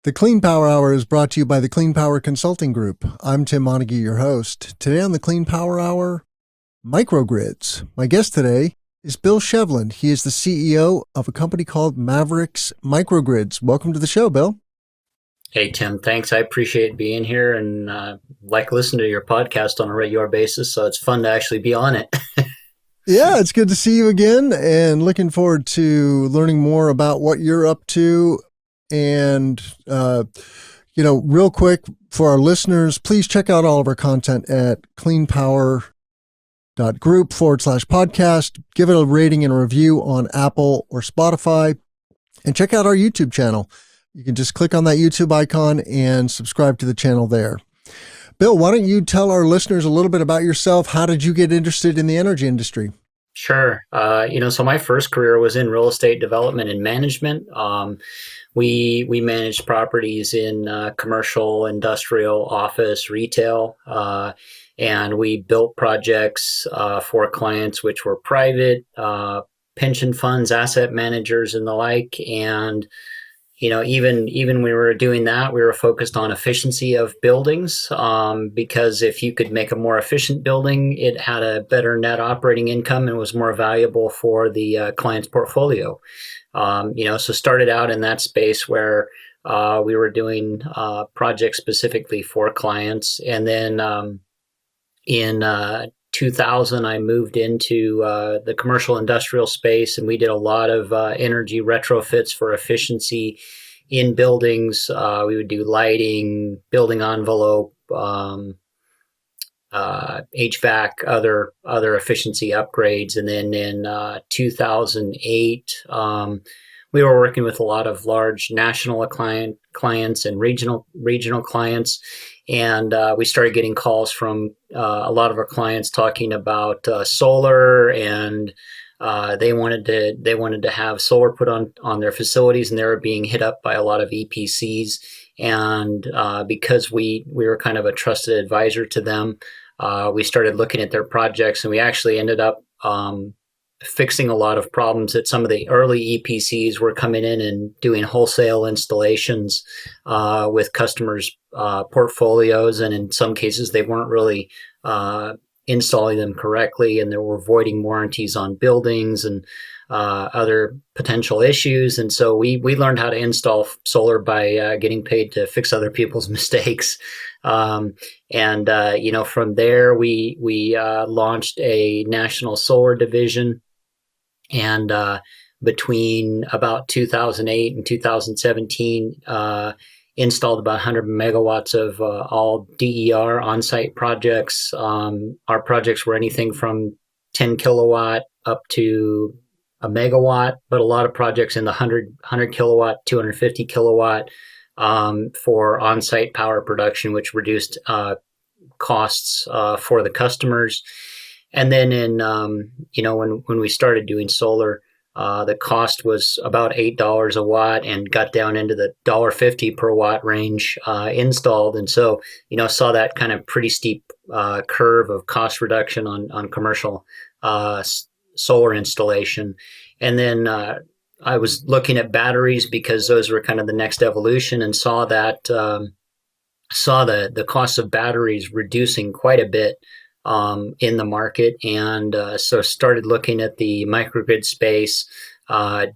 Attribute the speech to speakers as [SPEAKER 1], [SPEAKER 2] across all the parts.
[SPEAKER 1] The Clean Power Hour is brought to you by the Clean Power Consulting Group. I'm Tim Montague, your host. Today on the Clean Power Hour, Microgrids. My guest today is Bill Shevlin. He is the CEO of a company called Mavericks Microgrids. Welcome to the show, Bill.
[SPEAKER 2] Hey, Tim, thanks. I appreciate being here and like listening to your podcast on a regular basis. So it's fun to actually be on it.
[SPEAKER 1] Yeah, it's good to see you again and looking forward to learning more about what you're up to. And, real quick for our listeners, please check out all of our content at cleanpower.group/podcast. Give it a rating and a review on Apple or Spotify, and check out our YouTube channel. You can just click on that YouTube icon and subscribe to the channel there. Bill, why don't you tell our listeners a little bit about yourself? How did you get interested in the energy industry?
[SPEAKER 2] Sure. So my first career was in real estate development and management. We managed properties in commercial, industrial, office, retail, and we built projects for clients which were private, pension funds, asset managers, and the like. And even when we were doing that, we were focused on efficiency of buildings, because if you could make a more efficient building, it had a better net operating income and was more valuable for the client's portfolio. So started out in that space where we were doing projects specifically for clients. And then in 2000, I moved into the commercial industrial space, and we did a lot of energy retrofits for efficiency in buildings. We would do lighting, building envelope, HVAC, other efficiency upgrades. And then in 2008, we were working with a lot of large national clients and regional clients, and we started getting calls from a lot of our clients talking about solar, and they wanted to have solar put on their facilities, and they were being hit up by a lot of EPCs. And because we were kind of a trusted advisor to them, we started looking at their projects, and we actually ended up fixing a lot of problems that some of the early EPCs were coming in and doing wholesale installations with customers' portfolios. And in some cases, they weren't really installing them correctly, and they were voiding warranties on buildings and other potential issues. And so we learned how to install solar by getting paid to fix other people's mistakes. From there, we launched a national solar division. And between about 2008 and 2017, installed about 100 megawatts of all DER on-site projects. Our projects were anything from 10 kilowatt up to a megawatt, but a lot of projects in the 100 kilowatt, 250 kilowatt for on-site power production, which reduced costs for the customers. And then when we started doing solar, the cost was about $8 a watt and got down into the $1.50 per watt range installed. And so, saw that kind of pretty steep curve of cost reduction on commercial solar installation. And then I was looking at batteries because those were kind of the next evolution, and saw the cost of batteries reducing quite a bit in the market, and so started looking at the microgrid space,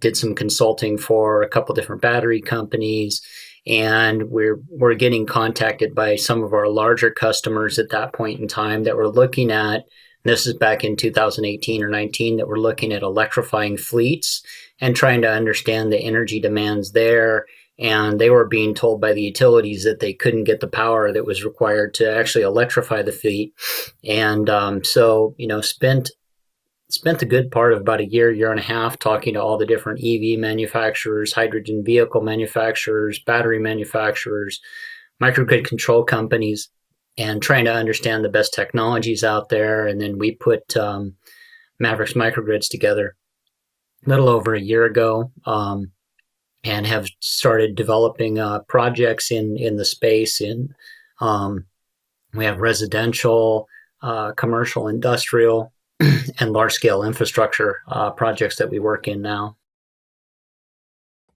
[SPEAKER 2] did some consulting for a couple different battery companies, and we're getting contacted by some of our larger customers at that point in time that were looking at, and this is back in 2018 or 19, that were looking at electrifying fleets and trying to understand the energy demands there. And they were being told by the utilities that they couldn't get the power that was required to actually electrify the fleet. And spent a good part of about a year and a half talking to all the different EV manufacturers, hydrogen vehicle manufacturers, battery manufacturers, microgrid control companies, and trying to understand the best technologies out there. And then we put Mavericks Microgrids together a little over a year ago. And have started developing projects in the space. We have residential, commercial, industrial, and large-scale infrastructure projects that we work in now.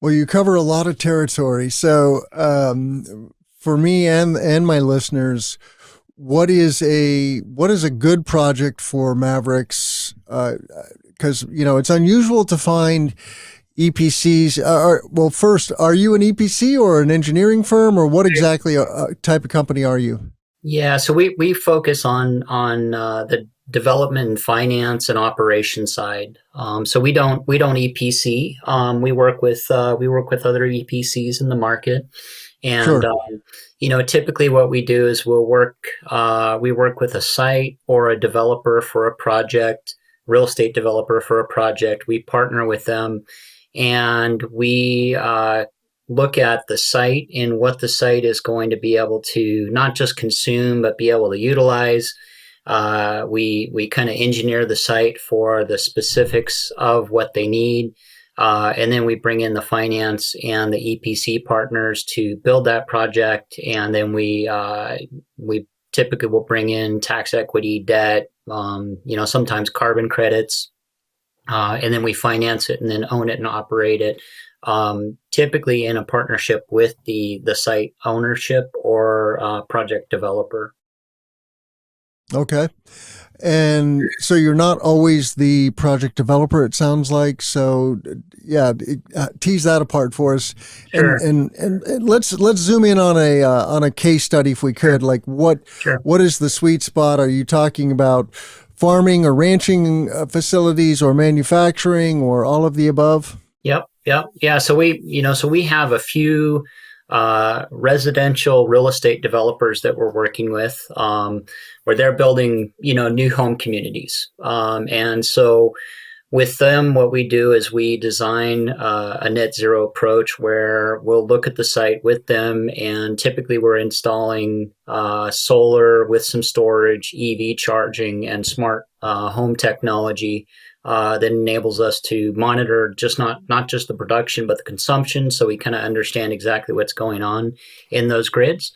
[SPEAKER 1] Well, you cover a lot of territory. So, for me and my listeners, what is a good project for Mavericks? Because it's unusual to find EPCs. Well, first, are you an EPC or an engineering firm, or what exactly type of company are you?
[SPEAKER 2] Yeah, so we focus on the development and finance and operation side. So we don't EPC. We work with other EPCs in the market, and
[SPEAKER 1] Sure.
[SPEAKER 2] typically what we do is we work with a site or a developer for a project, real estate developer for a project. We partner with them, and we look at the site and what the site is going to be able to not just consume but be able to utilize. We kind of engineer the site for the specifics of what they need, and then we bring in the finance and the EPC partners to build that project, and then we typically will bring in tax equity, debt, sometimes carbon credits, and then we finance it and then own it and operate it. Typically in a partnership with the site ownership or project developer.
[SPEAKER 1] Okay. And so you're not always the project developer, it sounds like. So yeah, tease that apart for us, and
[SPEAKER 2] Sure,
[SPEAKER 1] let's zoom in on a case study if we
[SPEAKER 2] sure,
[SPEAKER 1] could. Like
[SPEAKER 2] sure.
[SPEAKER 1] what is the sweet spot? Are you talking about farming or ranching facilities, or manufacturing, or all of the above?
[SPEAKER 2] Yep, yep, yeah. So we have a few residential real estate developers that we're working with, where they're building, new home communities, and so with them, what we do is we design a net zero approach where we'll look at the site with them, and typically we're installing solar with some storage, EV charging, and smart home technology that enables us to monitor just not just the production but the consumption, so we kind of understand exactly what's going on in those grids.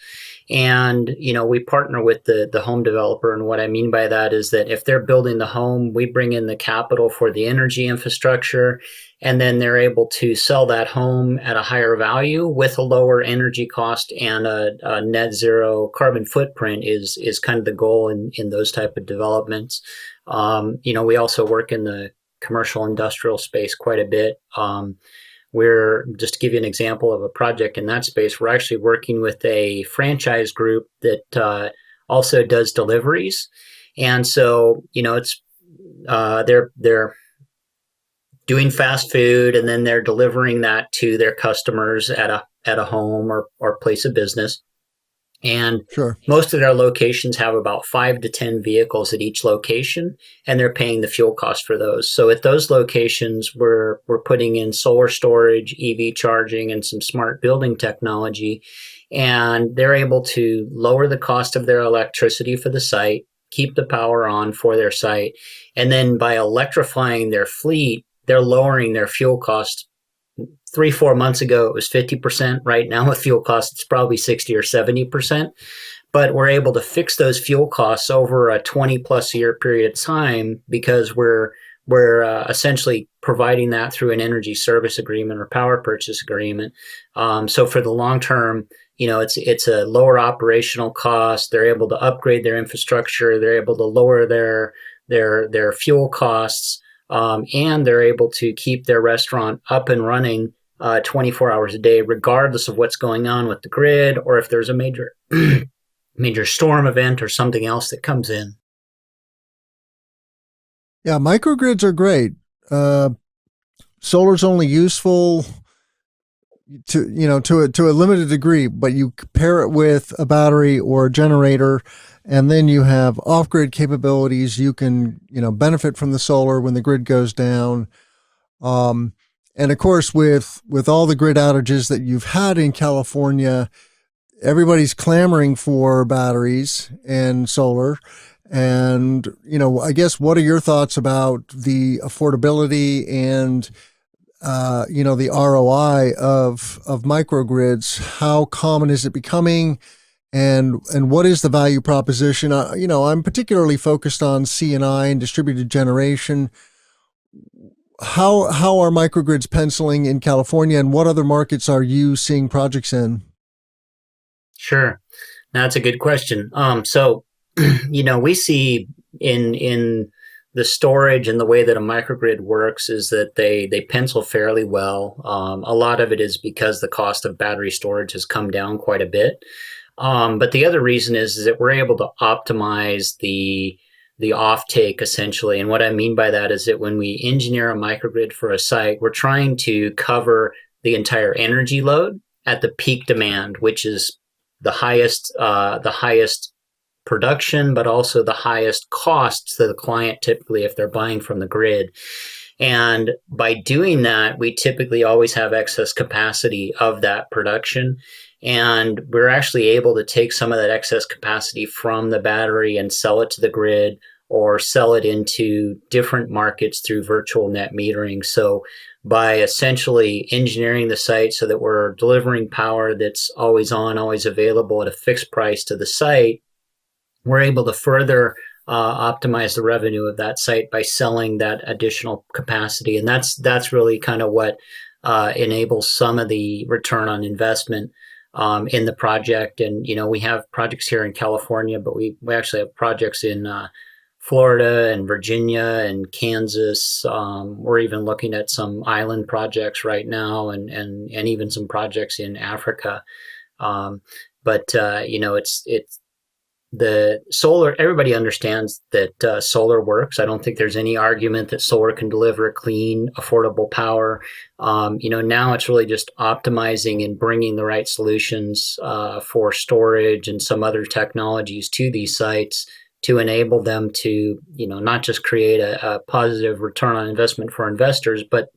[SPEAKER 2] And we partner with the home developer, and what I mean by that is that if they're building the home, we bring in the capital for the energy infrastructure, and then they're able to sell that home at a higher value with a lower energy cost, and a net zero carbon footprint is kind of the goal in those type of developments. We also work in the commercial industrial space quite a bit. We're just to give you an example of a project in that space. We're actually working with a franchise group that also does deliveries, and so it's they're doing fast food, and then they're delivering that to their customers at a home or place of business. And
[SPEAKER 1] Sure.
[SPEAKER 2] most of their locations have about 5 to 10 vehicles at each location, and they're paying the fuel cost for those. So at those locations, we're putting in solar storage, EV charging, and some smart building technology, and they're able to lower the cost of their electricity for the site, keep the power on for their site, and then by electrifying their fleet, they're lowering their fuel costs. 3, 4 months ago, it was 50%. Right now, with fuel costs, it's probably 60 or 70%. But we're able to fix those fuel costs over a 20 plus year period of time because we're essentially providing that through an energy service agreement or power purchase agreement. So for the long term, it's a lower operational cost. They're able to upgrade their infrastructure. They're able to lower their fuel costs, and they're able to keep their restaurant up and running 24 hours a day, regardless of what's going on with the grid or if there's a major major storm event or something else that comes in.
[SPEAKER 1] Yeah, microgrids are great. Solar's only useful to a limited degree, but you pair it with a battery or a generator, and then you have off-grid capabilities. You can benefit from the solar when the grid goes down. And of course, with all the grid outages that you've had in California, everybody's clamoring for batteries and solar. And I guess, what are your thoughts about the affordability and the ROI of microgrids? How common is it becoming, and what is the value proposition? I'm particularly focused on C&I and distributed generation. how are microgrids penciling in California, and what other markets are you seeing projects in?
[SPEAKER 2] Sure. That's a good question. So, we see in the storage and the way that a microgrid works is that they pencil fairly well. A lot of it is because the cost of battery storage has come down quite a bit. But the other reason is that we're able to optimize the offtake essentially. And what I mean by that is that when we engineer a microgrid for a site, we're trying to cover the entire energy load at the peak demand, which is the highest production, but also the highest costs to the client typically if they're buying from the grid. And by doing that, we typically always have excess capacity of that production. And we're actually able to take some of that excess capacity from the battery and sell it to the grid or sell it into different markets through virtual net metering. So by essentially engineering the site so that we're delivering power that's always on, always available at a fixed price to the site, we're able to further optimize the revenue of that site by selling that additional capacity, and that's really kind of what enables some of the return on investment in the project. And we have projects here in California, but we actually have projects in Florida and Virginia and Kansas. We're even looking at some island projects right now, and even some projects in Africa. But it's the solar. Everybody understands that solar works. I don't think there's any argument that solar can deliver clean, affordable power. Now it's really just optimizing and bringing the right solutions for storage and some other technologies to these sites to enable them to, not just create a positive return on investment for investors, but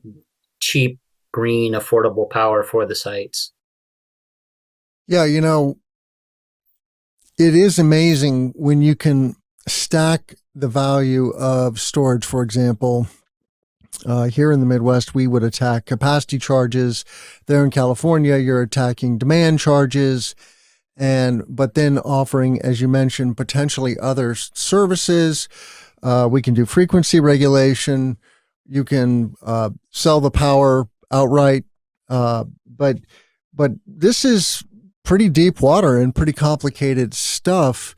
[SPEAKER 2] cheap, green, affordable power for the sites.
[SPEAKER 1] Yeah, it is amazing when you can stack the value of storage. For example, here in the Midwest, we would attack capacity charges. There in California, you're attacking demand charges, but then offering, as you mentioned, potentially other services. We can do frequency regulation. You can sell the power outright, but this is pretty deep water and pretty complicated stuff.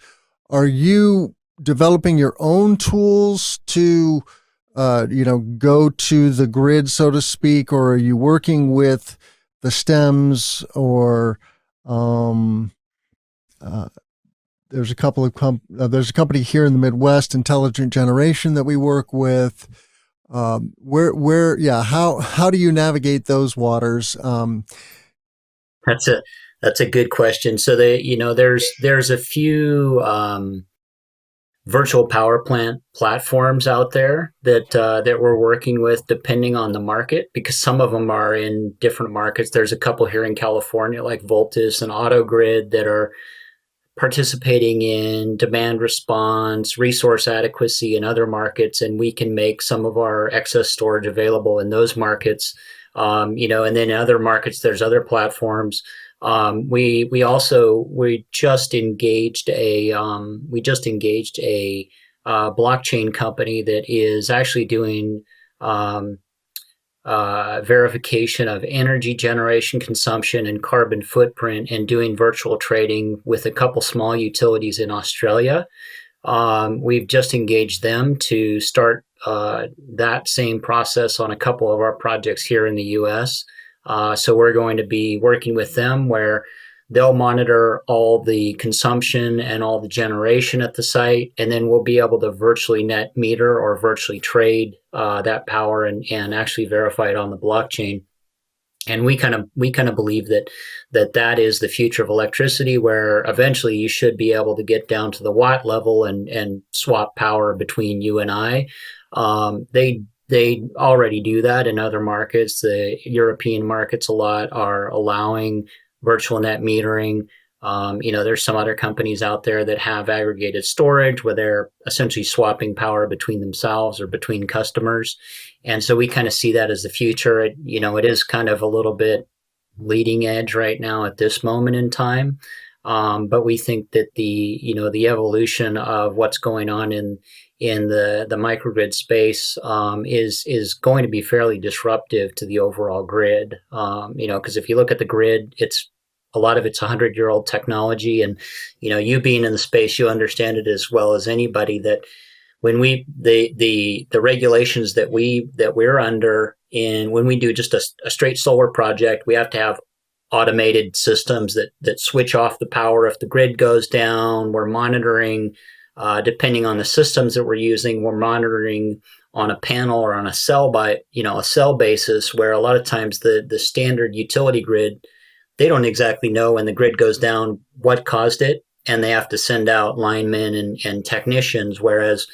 [SPEAKER 1] Are you developing your own tools to, go to the grid, so to speak, or are you working with the stems or, there's a couple of there's a company here in the Midwest, Intelligent Generation, that we work with. How do you navigate those waters?
[SPEAKER 2] That's a good question. So there's a few virtual power plant platforms out there that we're working with, depending on the market, because some of them are in different markets. There's a couple here in California, like Voltus and AutoGrid, that are participating in demand response, resource adequacy in other markets, and we can make some of our excess storage available in those markets. And then in other markets, there's other platforms. We just engaged a blockchain company that is actually doing verification of energy generation, consumption, and carbon footprint, and doing virtual trading with a couple small utilities in Australia. We've just engaged them to start that same process on a couple of our projects here in the U.S. So we're going to be working with them where they'll monitor all the consumption and all the generation at the site, and then we'll be able to virtually net meter or virtually trade that power and actually verify it on the blockchain. And we kind of believe that is the future of electricity, where eventually you should be able to get down to the watt level and swap power between you and I. They already do that in other markets. The European markets a lot are allowing virtual net metering. There's some other companies out there that have aggregated storage where they're essentially swapping power between themselves or between customers. And so we kind of see that as the future. It is kind of a little bit leading edge right now at this moment in time. But we think that the evolution of what's going on in in the microgrid space is going to be fairly disruptive to the overall grid. Because if you look at the grid, a lot of it's 100-year-old technology, and you being in the space, you understand it as well as anybody that when the regulations that we're under, and when we do just a straight solar project, we have to have automated systems that switch off the power if the grid goes down. We're monitoring, depending on the systems that we're using, we're monitoring on a panel or on a cell basis, where a lot of times the standard utility grid, they don't exactly know when the grid goes down what caused it, and they have to send out linemen and technicians. Whereas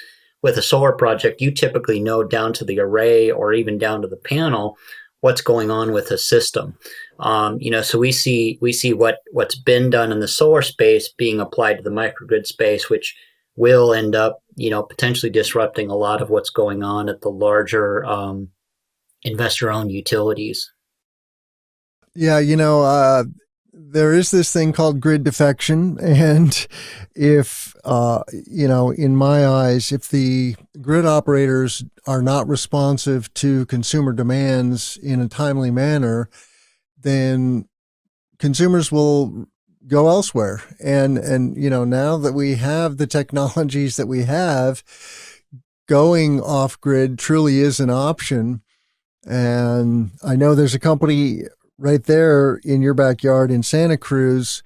[SPEAKER 2] with a solar project, you typically know down to the array or even down to the panel what's going on with the system. So we see what's been done in the solar space being applied to the microgrid space, which will end up, potentially disrupting a lot of what's going on at the larger investor-owned utilities.
[SPEAKER 1] Yeah, there is this thing called grid defection. And if, in my eyes, if the grid operators are not responsive to consumer demands in a timely manner, then consumers will go elsewhere. And now that we have the technologies that we have, going off grid truly is an option. And I know there's a company right there in your backyard in Santa Cruz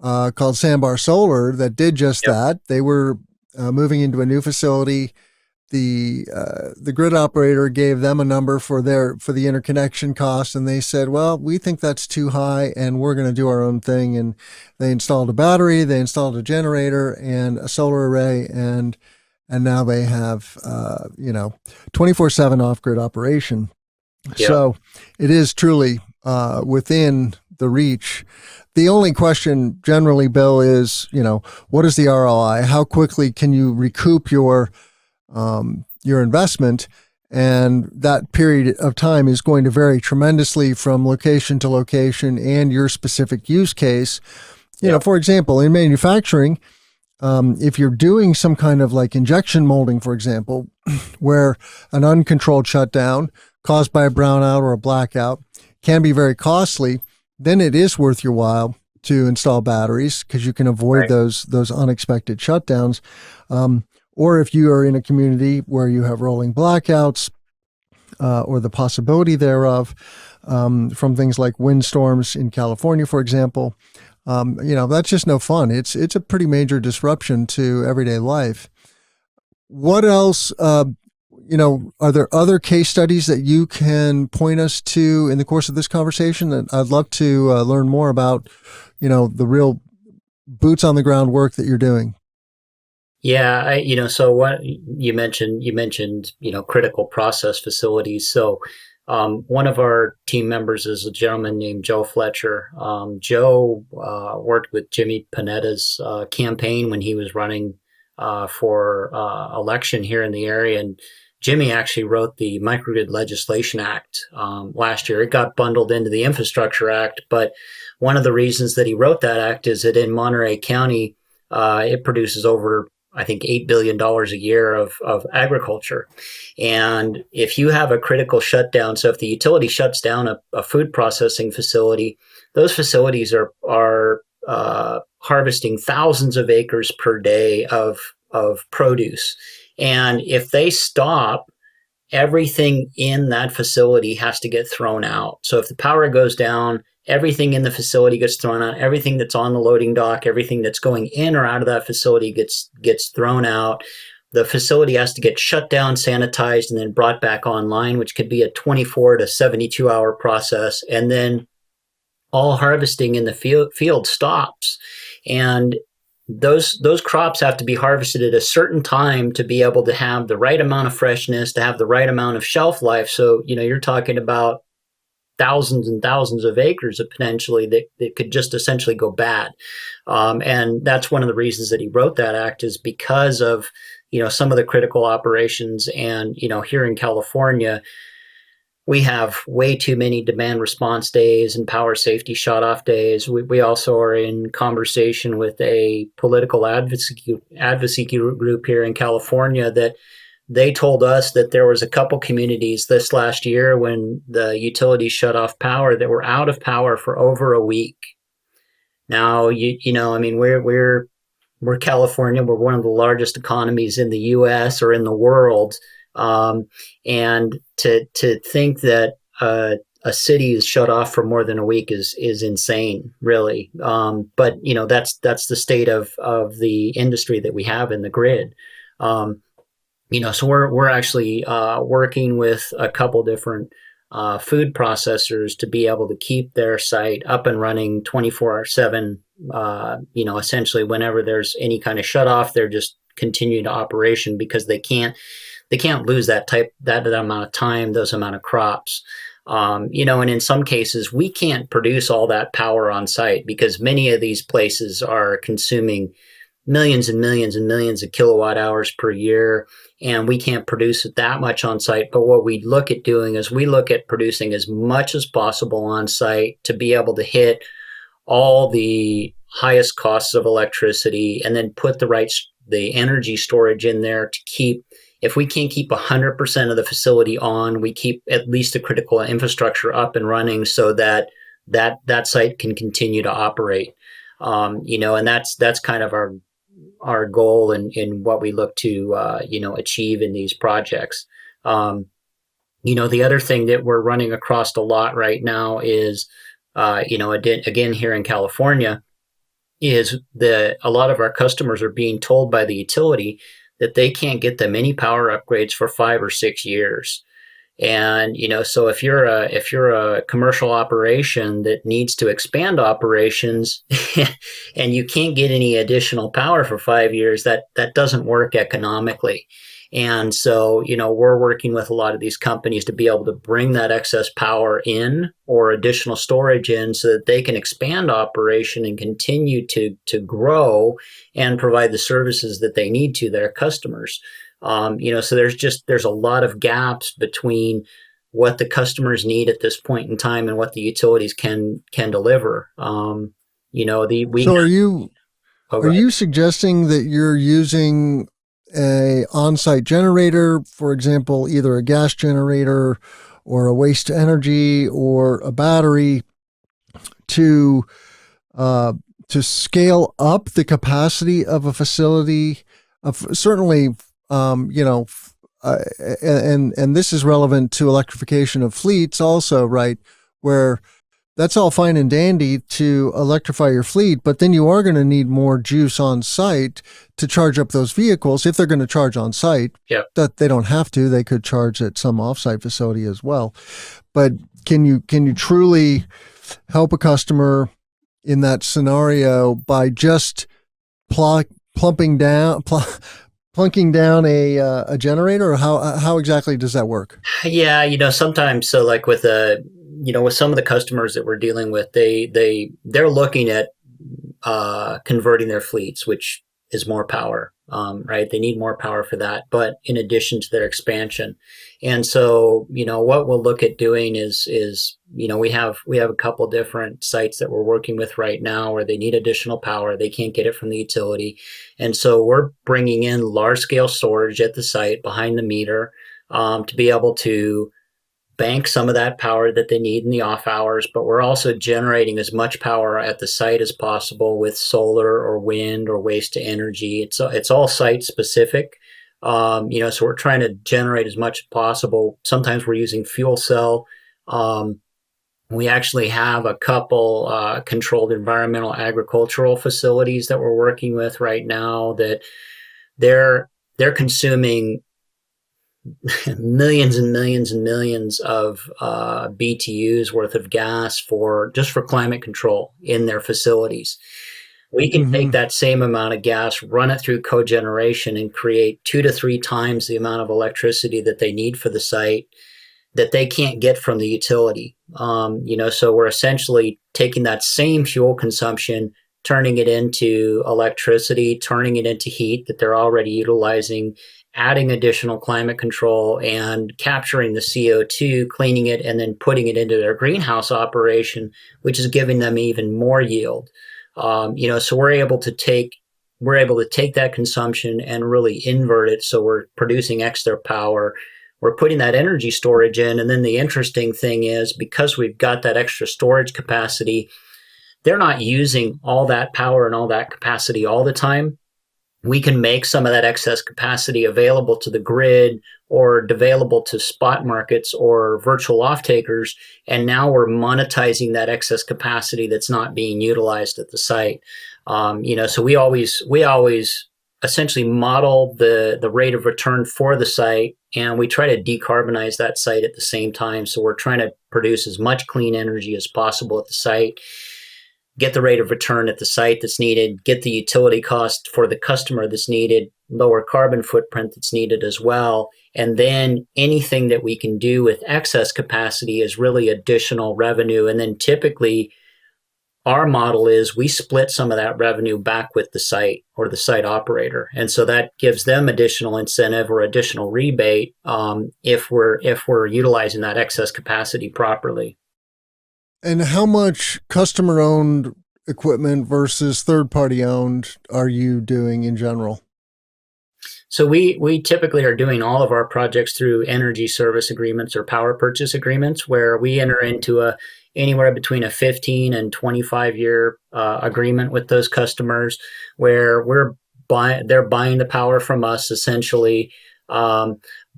[SPEAKER 1] called Sandbar Solar that did just that. They were moving into a new facility. The grid operator gave them a number for the interconnection cost, and they said, well, we think that's too high and we're going to do our own thing. And they installed a battery, they installed a generator and a solar array, and now they have 24/7 off-grid operation. Yep. So it is truly within the reach. The only question generally, Bill, is, what is the ROI? How quickly can you recoup your investment? And that period of time is going to vary tremendously from location to location and your specific use case. For example, in manufacturing, if you're doing some kind of like injection molding, for example, where an uncontrolled shutdown caused by a brownout or a blackout can be very costly, then it is worth your while to install batteries because you can avoid those unexpected shutdowns. Or if you are in a community where you have rolling blackouts or the possibility thereof from things like windstorms in California, for example, that's just no fun. It's a pretty major disruption to everyday life. What else? Are there other case studies that you can point us to in the course of this conversation? That I'd love to learn more about, the real boots on the ground work that you're doing.
[SPEAKER 2] Yeah, so what you mentioned, critical process facilities. So one of our team members is a gentleman named Joe Fletcher. Joe worked with Jimmy Panetta's campaign when he was running for election here in the area. And Jimmy actually wrote the Microgrid Legislation Act last year. It got bundled into the Infrastructure Act, but one of the reasons that he wrote that act is that in Monterey County, it produces over, I think, $8 billion a year of agriculture. And if you have a critical shutdown, so if the utility shuts down a food processing facility, those facilities are harvesting thousands of acres per day of produce. And if they stop, everything in that facility has to get thrown out. So if the power goes down, everything in the facility gets thrown out. Everything that's on the loading dock, everything that's going in or out of that facility gets thrown out. The facility has to get shut down, sanitized, and then brought back online, which could be a 24 to 72 hour process. And then all harvesting in the field stops. And those crops have to be harvested at a certain time to be able to have the right amount of freshness, to have the right amount of shelf life. So, you're talking about thousands and thousands of acres of potentially that could just essentially go bad. And that's one of the reasons that he wrote that act, is because of, some of the critical operations. And, here in California, we have way too many demand response days and power safety shut-off days. We also are in conversation with a political advocacy group here in California that they told us that there was a couple communities this last year when the utilities shut off power that were out of power for over a week. Now, I mean, we're California. We're one of the largest economies in the U.S. or in the world, and to think that a city is shut off for more than a week is insane, really. But that's the state of the industry that we have in the grid. So we're actually working with a couple different food processors to be able to keep their site up and running 24/7. Essentially, whenever there's any kind of shut off, they're just continue to operation because they can't lose that amount of time, those amount of crops. And in some cases, we can't produce all that power on site because many of these places are consuming millions and millions and millions of kilowatt hours per year, and we can't produce it that much on site. But what we look at doing is we look at producing as much as possible on site to be able to hit all the highest costs of electricity and then put the energy storage in there to keep, if we can't keep 100% of the facility on, we keep at least the critical infrastructure up and running so that site can continue to operate. And that's kind of our goal and what we look to, achieve in these projects. The other thing that we're running across a lot right now is, again, here in California, is that a lot of our customers are being told by the utility that they can't get them any power upgrades for 5 or 6 years. And, so if you're a commercial operation that needs to expand operations and you can't get any additional power for 5 years, that doesn't work economically. And so, we're working with a lot of these companies to be able to bring that excess power in or additional storage in so that they can expand operation and continue to grow and provide the services that they need to their customers. So there's a lot of gaps between what the customers need at this point in time and what the utilities can deliver.
[SPEAKER 1] So are you suggesting that you're using a on-site generator, for example, either a gas generator or a waste to energy or a battery to scale up the capacity of a facility? Certainly, and this is relevant to electrification of fleets also, right? Where that's all fine and dandy to electrify your fleet, but then you are going to need more juice on site to charge up those vehicles if they're going to charge on site.
[SPEAKER 2] Yeah.
[SPEAKER 1] That they don't have to. They could charge at some offsite facility as well. But can you truly help a customer in that scenario by just plunking down a generator, or how exactly does that work?
[SPEAKER 2] Yeah, sometimes, so like with some of the customers that we're dealing with, they're looking at converting their fleets, which is more power, right? They need more power for that, but in addition to their expansion. And so, what we'll look at doing is we have a couple different sites that we're working with right now where they need additional power. They can't get it from the utility. And so we're bringing in large scale storage at the site behind the meter to be able to bank some of that power that they need in the off hours, but we're also generating as much power at the site as possible with solar or wind or waste to energy. It's all site specific. So we're trying to generate as much as possible. Sometimes we're using fuel cell. We actually have a couple controlled environmental agricultural facilities that we're working with right now that they're consuming millions and millions and millions of BTUs worth of gas for climate control in their facilities. We can take that same amount of gas, run it through cogeneration, and create 2 to 3 times the amount of electricity that they need for the site that they can't get from the utility. So we're essentially taking that same fuel consumption, turning it into electricity, turning it into heat that they're already utilizing, adding additional climate control and capturing the CO2, cleaning it, and then putting it into their greenhouse operation, which is giving them even more yield. So we're able to take that consumption and really invert it. So we're producing extra power. We're putting that energy storage in. And then the interesting thing is, because we've got that extra storage capacity, they're not using all that power and all that capacity all the time. We can make some of that excess capacity available to the grid or available to spot markets or virtual off-takers. And now we're monetizing that excess capacity that's not being utilized at the site. So we always essentially model the rate of return for the site, and we try to decarbonize that site at the same time. So we're trying to produce as much clean energy as possible at the site, get the rate of return at the site that's needed, get the utility cost for the customer that's needed, lower carbon footprint that's needed as well. And then anything that we can do with excess capacity is really additional revenue. And then typically our model is we split some of that revenue back with the site or the site operator. And so that gives them additional incentive or additional rebate if we're utilizing that excess capacity properly.
[SPEAKER 1] And how much customer-owned equipment versus third-party owned are you doing in general?
[SPEAKER 2] So we typically are doing all of our projects through energy service agreements or power purchase agreements, where we enter into anywhere between a 15 and 25-year agreement with those customers, where they're buying the power from us essentially.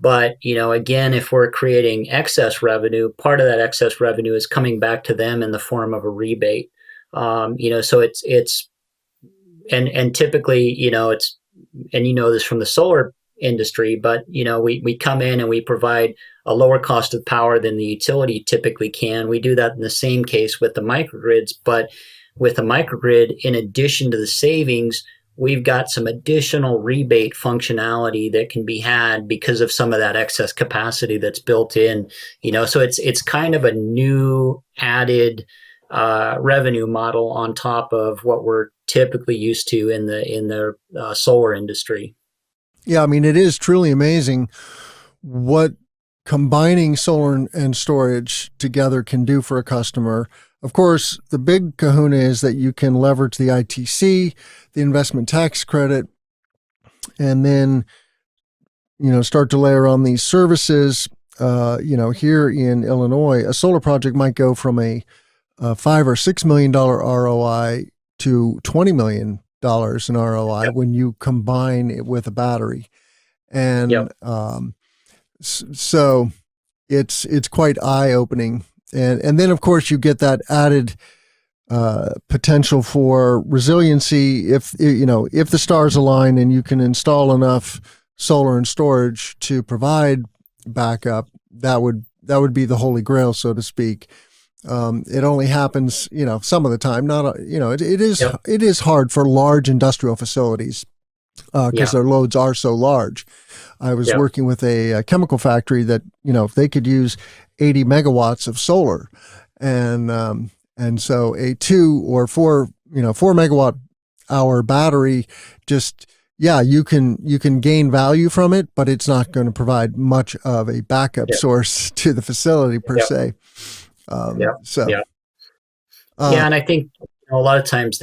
[SPEAKER 2] But, again, if we're creating excess revenue, part of that excess revenue is coming back to them in the form of a rebate. So it's typically, it's, and this from the solar industry, but, we come in and we provide a lower cost of power than the utility typically can. We do that in the same case with the microgrids, but with the microgrid, in addition to the savings, we've got some additional rebate functionality that can be had because of some of that excess capacity that's built in. So it's kind of a new added revenue model on top of what we're typically used to in the solar industry.
[SPEAKER 1] Yeah, I mean, it is truly amazing what combining solar and storage together can do for a customer. Of course, the big kahuna is that you can leverage the ITC, the investment tax credit, and then, start to layer on these services. Here in Illinois, a solar project might go from a $5 or $6 million ROI to $20 million in ROI
[SPEAKER 2] Yep.
[SPEAKER 1] when you combine it with a battery. And
[SPEAKER 2] Yep.
[SPEAKER 1] So it's quite eye-opening. And then, of course, you get that added potential for resiliency if the stars align and you can install enough solar and storage to provide backup. That would be the holy grail, so to speak. It only happens, some of the time. Not, it is hard for large industrial facilities because their loads are so large. I was working with a chemical factory that, they could use 80 megawatts of solar, and so a 2 or 4 megawatt hour battery you can gain value from it, but it's not going to provide much of a backup source to the facility per se. And
[SPEAKER 2] I think a lot of times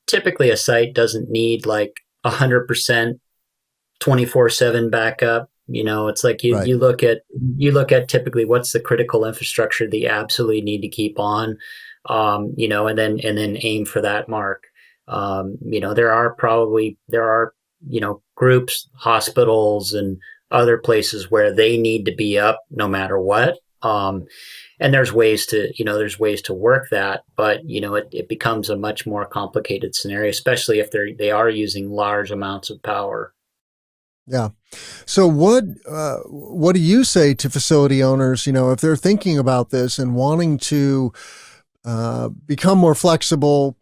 [SPEAKER 2] typically a site doesn't need like 100% 24/7 backup. It's like you look at typically what's the critical infrastructure that you absolutely need to keep on, and then aim for that mark. There are groups, hospitals, and other places where they need to be up no matter what. And there's ways to work that, but it becomes a much more complicated scenario, especially if they are using large amounts of power.
[SPEAKER 1] Yeah. So what do you say to facility owners, if they're thinking about this and wanting to become more flexible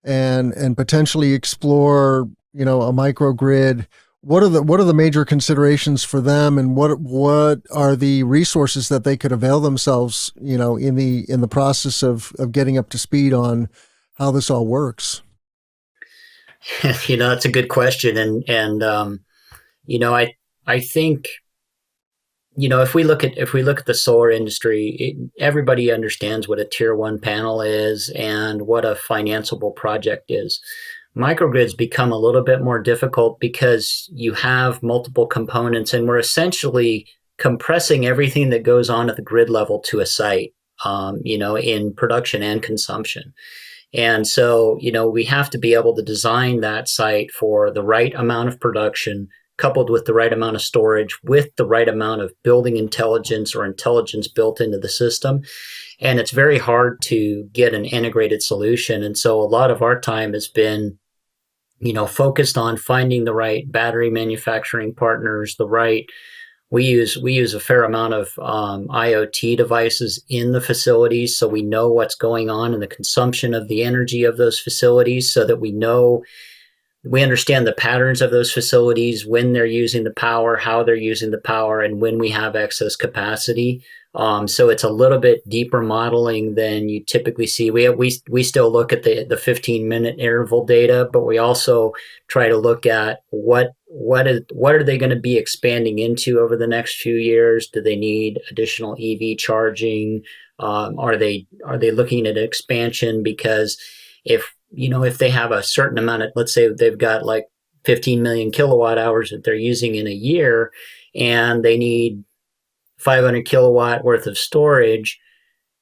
[SPEAKER 1] and potentially explore, a microgrid? What are the major considerations for them, and what are the resources that they could avail themselves, in the process of getting up to speed on how this all works?
[SPEAKER 2] That's a good question, and I think, if we look at the solar industry, everybody understands what a tier one panel is and what a financeable project is. Microgrids become a little bit more difficult because you have multiple components, and we're essentially compressing everything that goes on at the grid level to a site, in production and consumption. And so, we have to be able to design that site for the right amount of production, coupled with the right amount of storage, with the right amount of building intelligence or intelligence built into the system. And it's very hard to get an integrated solution. And so a lot of our time has been, focused on finding the right battery manufacturing partners, we use a fair amount of IoT devices in the facilities, so we know what's going on in the consumption of the energy of those facilities, so that we understand the patterns of those facilities, when they're using the power, how they're using the power, and when we have excess capacity. So it's a little bit deeper modeling than you typically see. We still look at the 15-minute interval data, but we also try to look at what are they going to be expanding into over the next few years? Do they need additional EV charging? Are they looking at expansion? Because if they have a certain amount of, let's say they've got like 15 million kilowatt hours that they're using in a year, and they need 500 kilowatt worth of storage,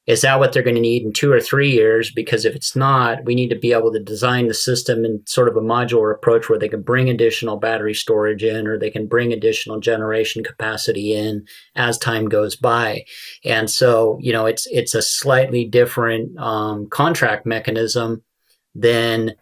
[SPEAKER 2] is that what they're going to need in 2 or 3 years? Because if it's not, we need to be able to design the system in sort of a modular approach where they can bring additional battery storage in, or they can bring additional generation capacity in as time goes by. And so, it's a slightly different contract mechanism than,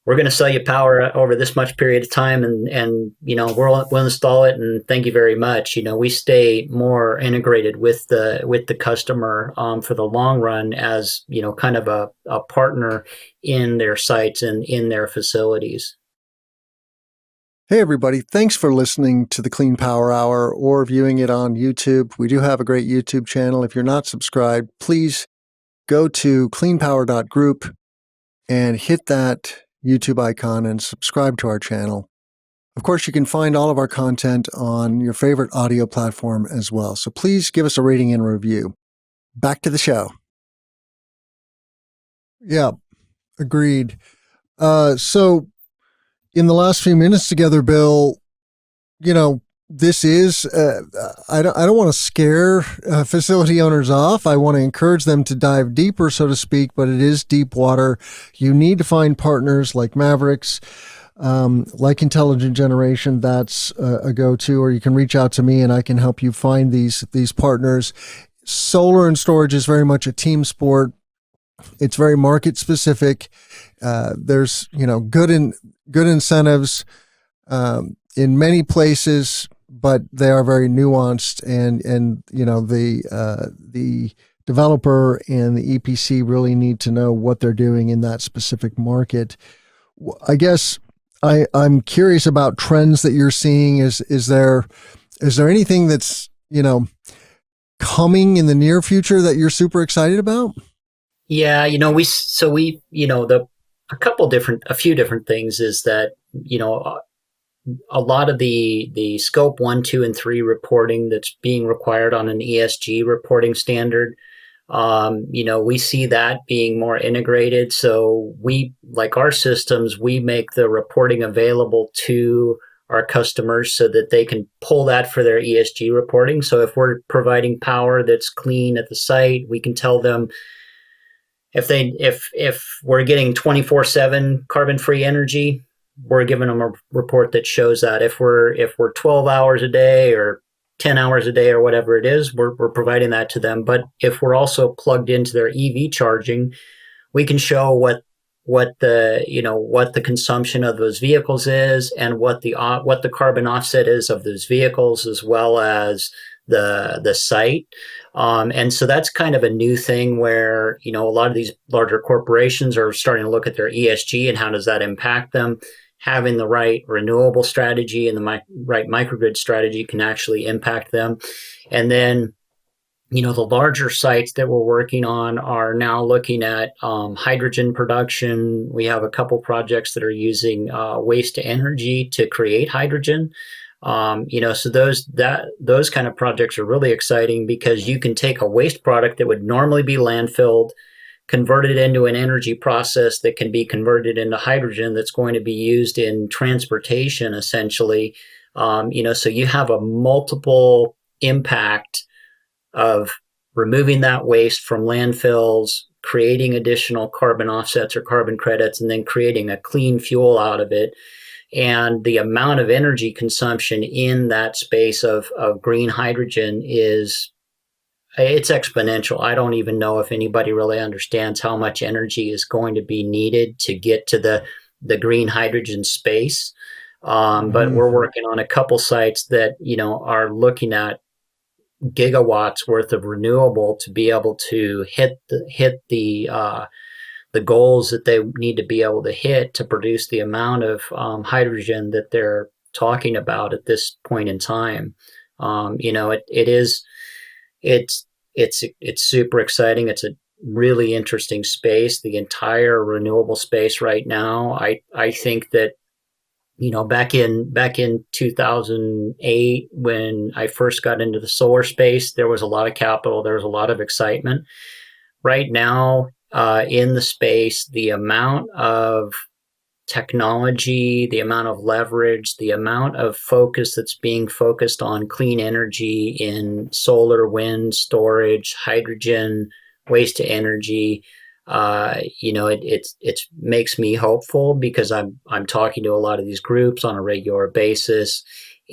[SPEAKER 2] we're going to sell you power over this much period of time, and we'll install it, and thank you very much. We stay more integrated with the customer for the long run, as kind of a partner in their sites and in their facilities.
[SPEAKER 1] Hey, everybody. Thanks for listening to the Clean Power Hour or viewing it on YouTube. We do have a great YouTube channel. If you're not subscribed, please go to cleanpower.group and hit that YouTube icon and subscribe to our channel. Of course, you can find all of our content on your favorite audio platform as well. So please give us a rating and review. Back to the show. Yeah, agreed. So in the last few minutes together, Bill, this is, I don't want to scare facility owners off. I want to encourage them to dive deeper, so to speak, but it is deep water. You need to find partners like Mavericks, like Intelligent Generation. That's a go-to, or you can reach out to me and I can help you find these partners. Solar and storage is very much a team sport. It's very market specific. There's, good incentives, in many places, but they are very nuanced, and the developer and the EPC really need to know what they're doing in that specific market. I guess I'm curious about trends that you're seeing. Is there anything that's coming in the near future that you're super excited about?
[SPEAKER 2] Yeah, a few different things is that, a lot of the scope 1, 2, and 3 reporting that's being required on an ESG reporting standard, we see that being more integrated. So like our systems, we make the reporting available to our customers so that they can pull that for their ESG reporting. So if we're providing power that's clean at the site, we can tell them, if we're getting 24/7 carbon-free energy, we're giving them a report that shows that. If we're 12 hours a day or 10 hours a day or whatever it is, we're providing that to them. But if we're also plugged into their EV charging, we can show what the consumption of those vehicles is, and what the carbon offset is of those vehicles, as well as the site. And so that's kind of a new thing where, a lot of these larger corporations are starting to look at their ESG and how does that impact them. Having the right renewable strategy and the right microgrid strategy can actually impact them. And then, the larger sites that we're working on are now looking at hydrogen production. We have a couple projects that are using waste to energy to create hydrogen. So those kind of projects are really exciting because you can take a waste product that would normally be landfilled, convert it into an energy process that can be converted into hydrogen that's going to be used in transportation, essentially. So you have a multiple impact of removing that waste from landfills, creating additional carbon offsets or carbon credits, and then creating a clean fuel out of it. And the amount of energy consumption in that space of green hydrogen it's exponential. I don't even know if anybody really understands how much energy is going to be needed to get to the green hydrogen space. But we're working on a couple sites that, are looking at gigawatts worth of renewable to be able to hit the goals that they need to be able to hit to produce the amount of hydrogen that they're talking about at this point in time. It's super exciting. It's a really interesting space. The entire renewable space right now. I think that back in 2008 when I first got into the solar space, there was a lot of capital. There was a lot of excitement. Right now, in the space, the amount of technology, the amount of leverage, the amount of focus that's being focused on clean energy in solar, wind, storage, hydrogen, waste to energy. It makes me hopeful because I'm talking to a lot of these groups on a regular basis,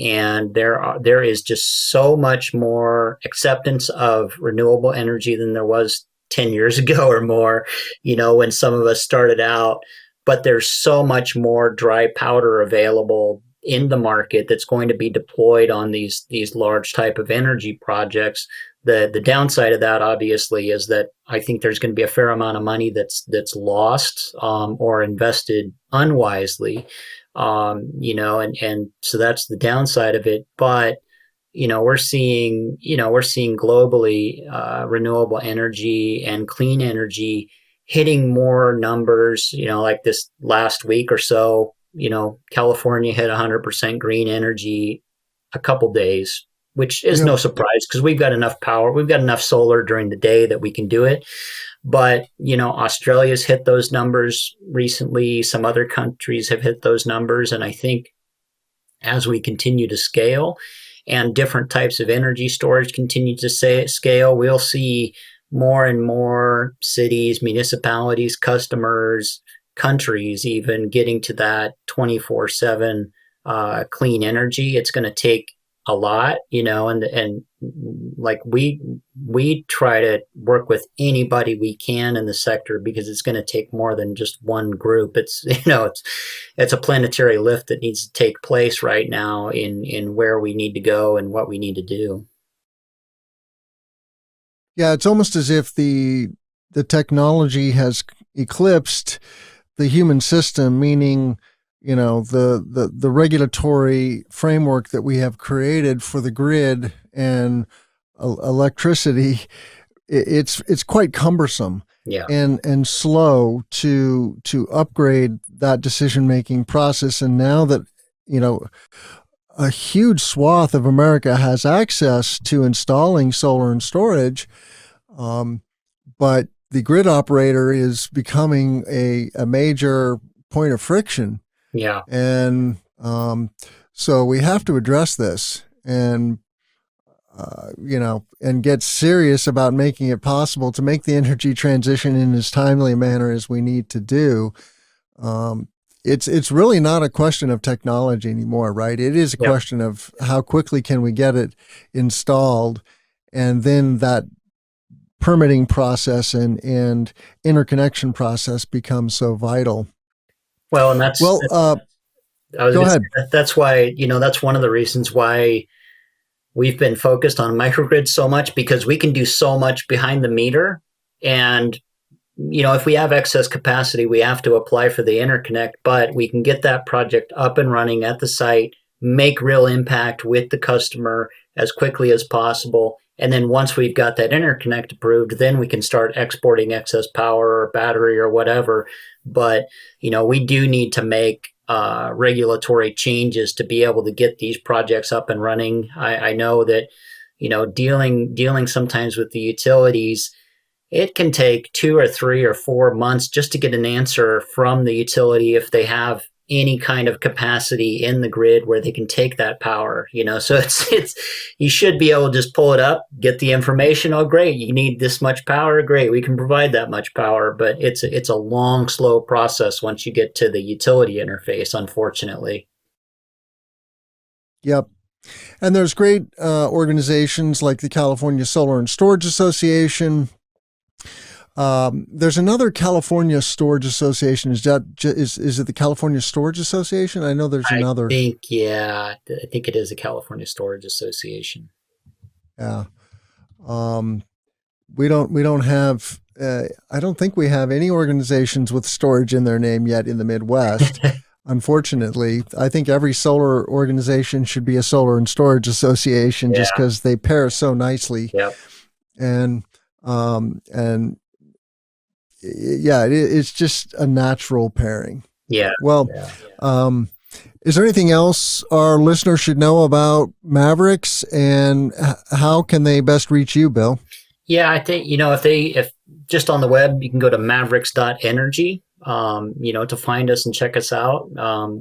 [SPEAKER 2] and there is just so much more acceptance of renewable energy than there was 10 years ago or more, when some of us started out. But there's so much more dry powder available in the market that's going to be deployed on these large type of energy projects. The downside of that, obviously, is that I think there's going to be a fair amount of money that's lost or invested unwisely, and so that's the downside of it. But we're seeing globally renewable energy and clean energy hitting more numbers. Like this last week or so, California hit 100% green energy a couple days, which is no surprise because we've got enough power. We've got enough solar during the day that we can do it. But, Australia's hit those numbers recently. Some other countries have hit those numbers. And I think as we continue to scale and different types of energy storage continue to scale, we'll see more and more cities, municipalities, customers, countries even getting to that 24/7 clean energy. It's going to take a lot, and like we try to work with anybody we can in the sector because it's going to take more than just one group. It's it's a planetary lift that needs to take place right now in where we need to go and what we need to do.
[SPEAKER 1] Yeah, it's almost as if the technology has eclipsed the human system, meaning, the regulatory framework that we have created for the grid and electricity. It's quite cumbersome,
[SPEAKER 2] Yeah,
[SPEAKER 1] and slow to upgrade that decision-making process. And now that, a huge swath of America has access to installing solar and storage, but the grid operator is becoming a major point of friction.
[SPEAKER 2] yeah.
[SPEAKER 1] And so we have to address this and, and get serious about making it possible to make the energy transition in as timely a manner as we need to do. It's really not a question of technology anymore, right? It is a question of how quickly can we get it installed, and then that permitting process and interconnection process becomes so vital.
[SPEAKER 2] Well, and go ahead. That's why, that's one of the reasons why we've been focused on microgrids so much, because we can do so much behind the meter. And if we have excess capacity, we have to apply for the interconnect, but we can get that project up and running at the site, make real impact with the customer as quickly as possible. And then once we've got that interconnect approved, then we can start exporting excess power or battery or whatever. But, we do need to make regulatory changes to be able to get these projects up and running. I know that, dealing sometimes with the utilities, it can take 2 or 3 or 4 months just to get an answer from the utility if they have any kind of capacity in the grid where they can take that power. So it's you should be able to just pull it up, get the information. Oh, great, you need this much power. Great, we can provide that much power. But it's a long, slow process once you get to the utility interface, unfortunately.
[SPEAKER 1] Yep. And there's great organizations like the California Solar and Storage Association. There's another California Storage Association. Is it the California Storage Association? I know there's another.
[SPEAKER 2] I think it is the California Storage Association.
[SPEAKER 1] Yeah. We don't have, I don't think we have any organizations with storage in their name yet in the Midwest. Unfortunately, I think every solar organization should be a solar and storage association just because they pair so nicely.
[SPEAKER 2] Yep.
[SPEAKER 1] And it's just a natural pairing.
[SPEAKER 2] Yeah.
[SPEAKER 1] Well, is there anything else our listeners should know about Mavericks, and how can they best reach you, Bill?
[SPEAKER 2] Yeah, I think, if just on the web, you can go to mavericks.energy, to find us and check us out.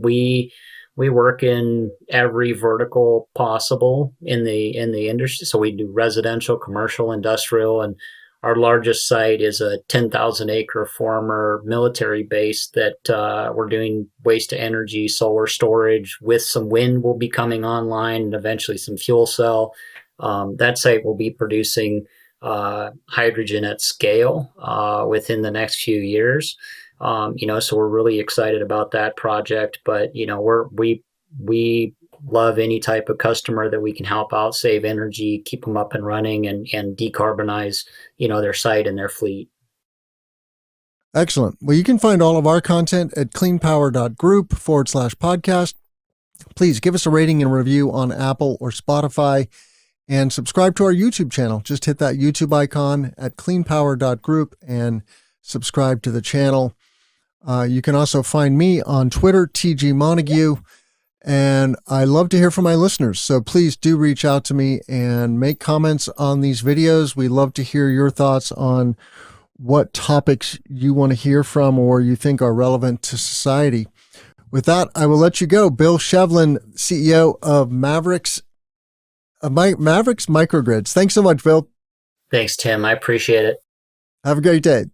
[SPEAKER 2] We work in every vertical possible in the industry. So we do residential, commercial, industrial, and our largest site is a 10,000 acre former military base that we're doing waste to energy, solar storage with some wind will be coming online, and eventually some fuel cell. That site will be producing hydrogen at scale within the next few years. So we're really excited about that project. But we love any type of customer that we can help out, save energy, keep them up and running, and decarbonize, their site and their fleet.
[SPEAKER 1] Excellent. Well, you can find all of our content at cleanpower.group/podcast. Please give us a rating and review on Apple or Spotify, and subscribe to our YouTube channel. Just hit that YouTube icon at cleanpower.group and subscribe to the channel. You can also find me on Twitter, TG Montague. And I love to hear from my listeners. So please do reach out to me and make comments on these videos. We love to hear your thoughts on what topics you want to hear from or you think are relevant to society. With that, I will let you go. Bill Shevlin, CEO of Mavericks Microgrids. Thanks so much, Bill.
[SPEAKER 2] Thanks, Tim. I appreciate it.
[SPEAKER 1] Have a great day.